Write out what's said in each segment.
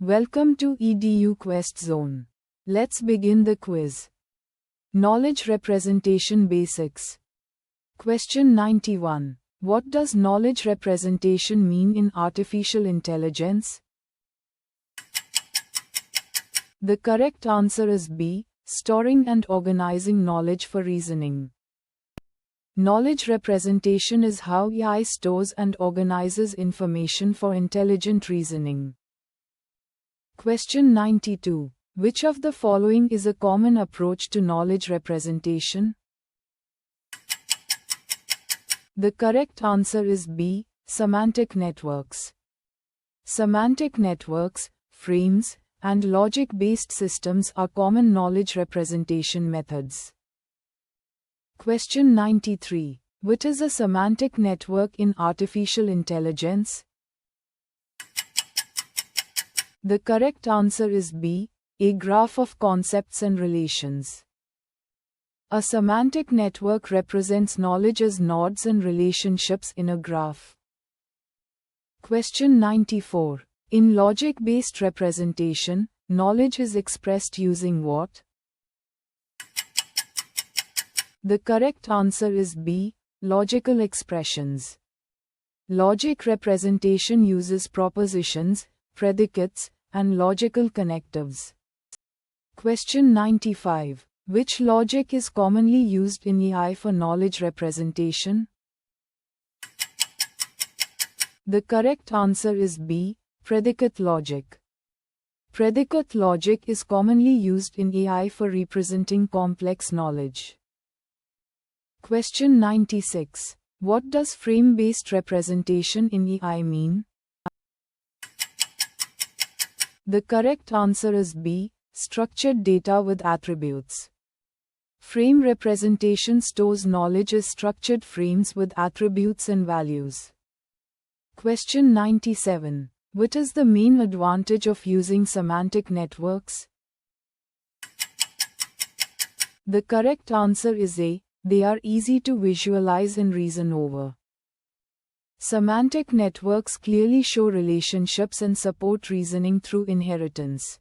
Welcome to eduquestzone. Let's begin the quiz. Knowledge Representation Basics. Question 91. What does knowledge representation mean in artificial intelligence? The correct answer is B. Storing and organizing knowledge for reasoning. Knowledge representation is how AI stores and organizes information for intelligent reasoning. Question 92. Which of the following is a common approach to knowledge representation? The correct answer is B. Semantic networks. Semantic networks, frames, and logic-based systems are common knowledge representation methods. Question 93. What is a semantic network in artificial intelligence? The correct answer is B. A graph of concepts and relations. A semantic network represents knowledge as nodes and relationships in a graph. Question 94. In logic-based representation, knowledge is expressed using what? The correct answer is B. Logical expressions. Logic representation uses propositions, predicates, and logical connectives. Question 95. Which logic is commonly used in AI for knowledge representation? The correct answer is B. Predicate logic. Predicate logic is commonly used in AI for representing complex knowledge. Question 96. What does frame-based representation in AI mean? The correct answer is B. Structured data with attributes. Frame representation stores knowledge as structured frames with attributes and values. Question 97. What is the main advantage of using semantic networks? The correct answer is A. They are easy to visualize and reason over. Semantic networks clearly show relationships and support reasoning through inheritance.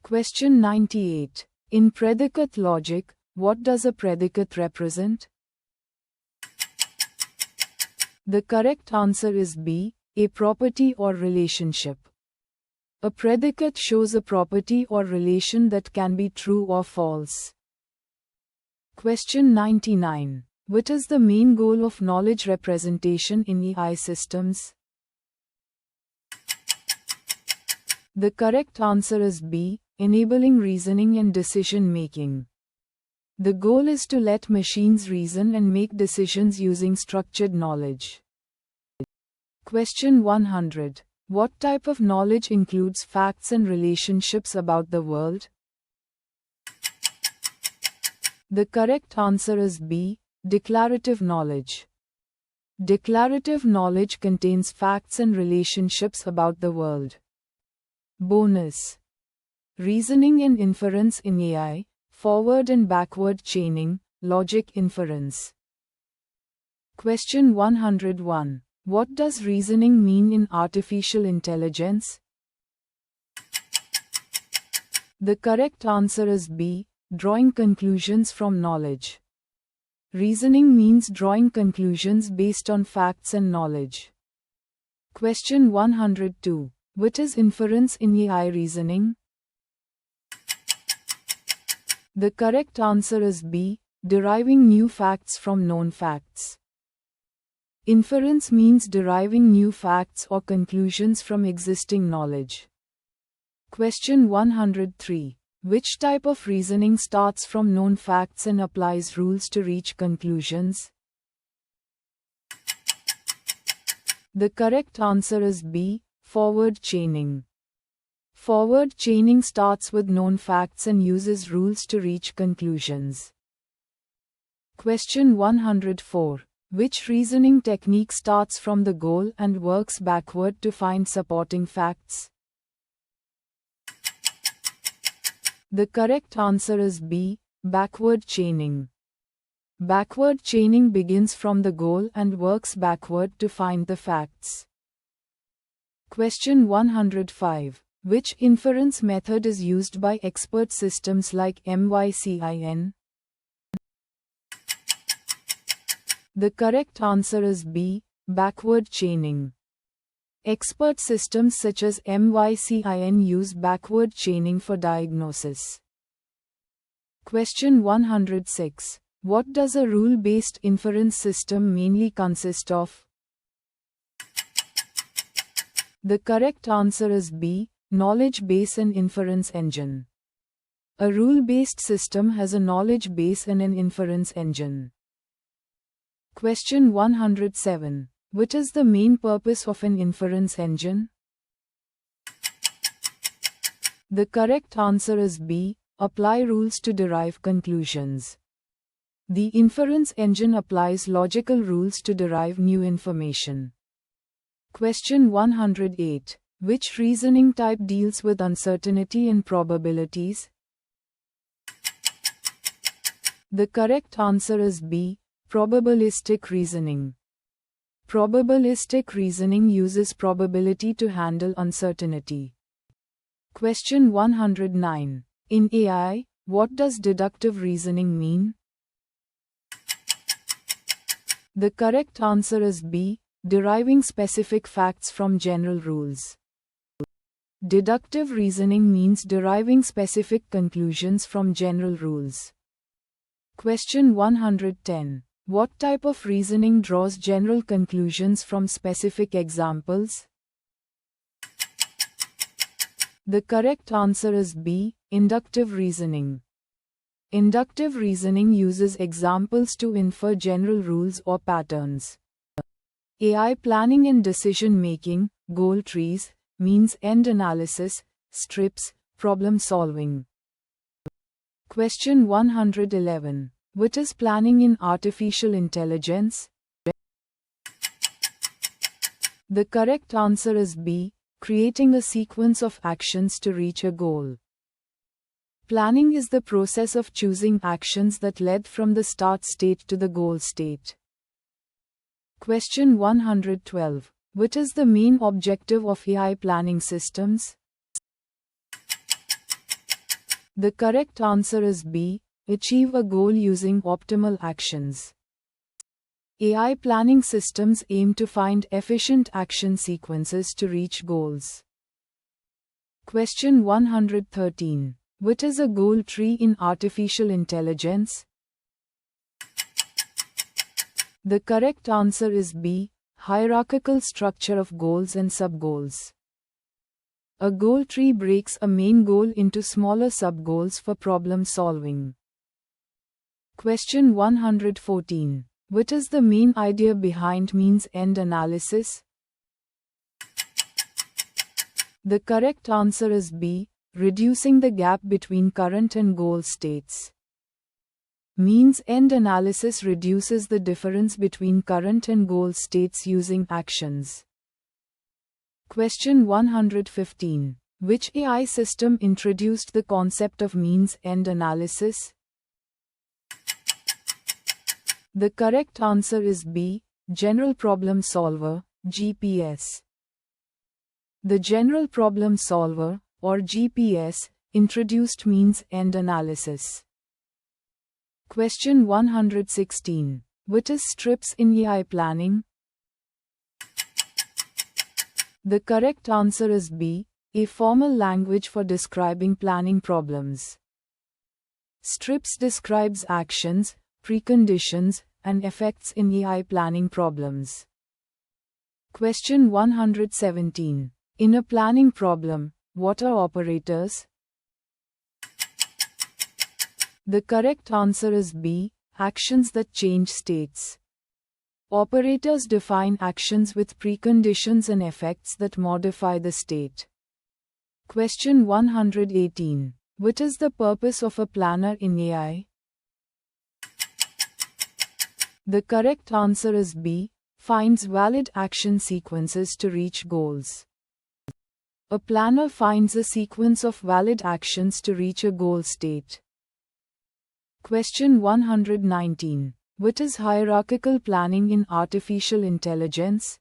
Question 98. In predicate logic, what does a predicate represent? The correct answer is B. A property or relationship. A predicate shows a property or relation that can be true or false. Question 99. What is the main goal of knowledge representation in AI systems? The correct answer is B. Enabling reasoning and decision-making. The goal is to let machines reason and make decisions using structured knowledge. Question 100. What type of knowledge includes facts and relationships about the world? The correct answer is B. Declarative knowledge. Declarative knowledge contains facts and relationships about the world. Bonus. Reasoning and inference in AI, forward and backward chaining, logic inference. Question 101. What does reasoning mean in artificial intelligence? The correct answer is B. Drawing conclusions from knowledge. Reasoning means drawing conclusions based on facts and knowledge. Question 102. What is inference in AI reasoning? The correct answer is B. Deriving new facts from known facts. Inference means deriving new facts or conclusions from existing knowledge. Question 103. Which type of reasoning starts from known facts and applies rules to reach conclusions? The correct answer is B. Forward chaining. Forward chaining starts with known facts and uses rules to reach conclusions. Question 104. Which reasoning technique starts from the goal and works backward to find supporting facts? The correct answer is B. Backward chaining. Backward chaining begins from the goal and works backward to find the facts. Question 105. Which inference method is used by expert systems like MYCIN? The correct answer is B. Backward chaining. Expert systems such as MYCIN use backward chaining for diagnosis. Question 106. What does a rule-based inference system mainly consist of? The correct answer is B. Knowledge base and inference engine. A rule-based system has a knowledge base and an inference engine. Question 107. What is the main purpose of an inference engine? The correct answer is B. Apply rules to derive conclusions. The inference engine applies logical rules to derive new information. Question 108. Which reasoning type deals with uncertainty and probabilities? The correct answer is B. Probabilistic reasoning. Probabilistic reasoning uses probability to handle uncertainty. Question 109. In AI, what does deductive reasoning mean? The correct answer is B. Deriving specific facts from general rules. Deductive reasoning means deriving specific conclusions from general rules. Question 110. What type of reasoning draws general conclusions from specific examples? The correct answer is B. Inductive reasoning. Inductive reasoning uses examples to infer general rules or patterns. AI planning and decision-making, goal trees, means-end analysis, strips, problem solving. Question 111. What is planning in artificial intelligence? The correct answer is B. Creating a sequence of actions to reach a goal. Planning is the process of choosing actions that led from the start state to the goal state. Question 112. What is the main objective of AI planning systems? The correct answer is B. Achieve a goal using optimal actions. AI planning systems aim to find efficient action sequences to reach goals. Question 113. What is a goal tree in artificial intelligence? The correct answer is B. Hierarchical structure of goals and sub-goals. A goal tree breaks a main goal into smaller sub-goals for problem solving. Question 114. What is the main idea behind means-end analysis? The correct answer is B. Reducing the gap between current and goal states. Means-end analysis reduces the difference between current and goal states using actions. Question 115. Which AI system introduced the concept of means-end analysis? The correct answer is B. General Problem Solver, GPS. The General Problem Solver, or GPS, introduced means-end analysis. Question 116. What is strips in AI planning? The correct answer is B. A formal language for describing planning problems. Strips describes actions, preconditions, and effects in AI planning problems. Question 117. In a planning problem, what are operators? The correct answer is B. Actions that change states. Operators define actions with preconditions and effects that modify the state. Question 118. What is the purpose of a planner in AI? The correct answer is B. Finds valid action sequences to reach goals. A planner finds a sequence of valid actions to reach a goal state. Question 119. What is hierarchical planning in artificial intelligence?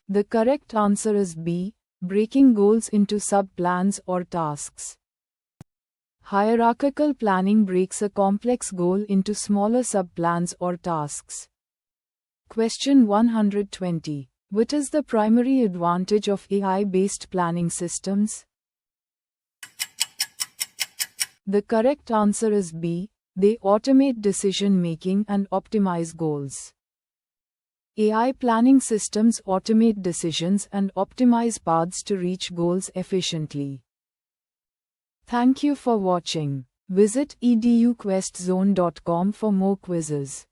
The correct answer is B, breaking goals into sub-plans or tasks. Hierarchical planning breaks a complex goal into smaller sub-plans or tasks. Question 120. What is the primary advantage of AI-based planning systems? The correct answer is B. They automate decision-making and optimize goals. AI planning systems automate decisions and optimize paths to reach goals efficiently. Thank you for watching. Visit eduquestzone.com for more quizzes.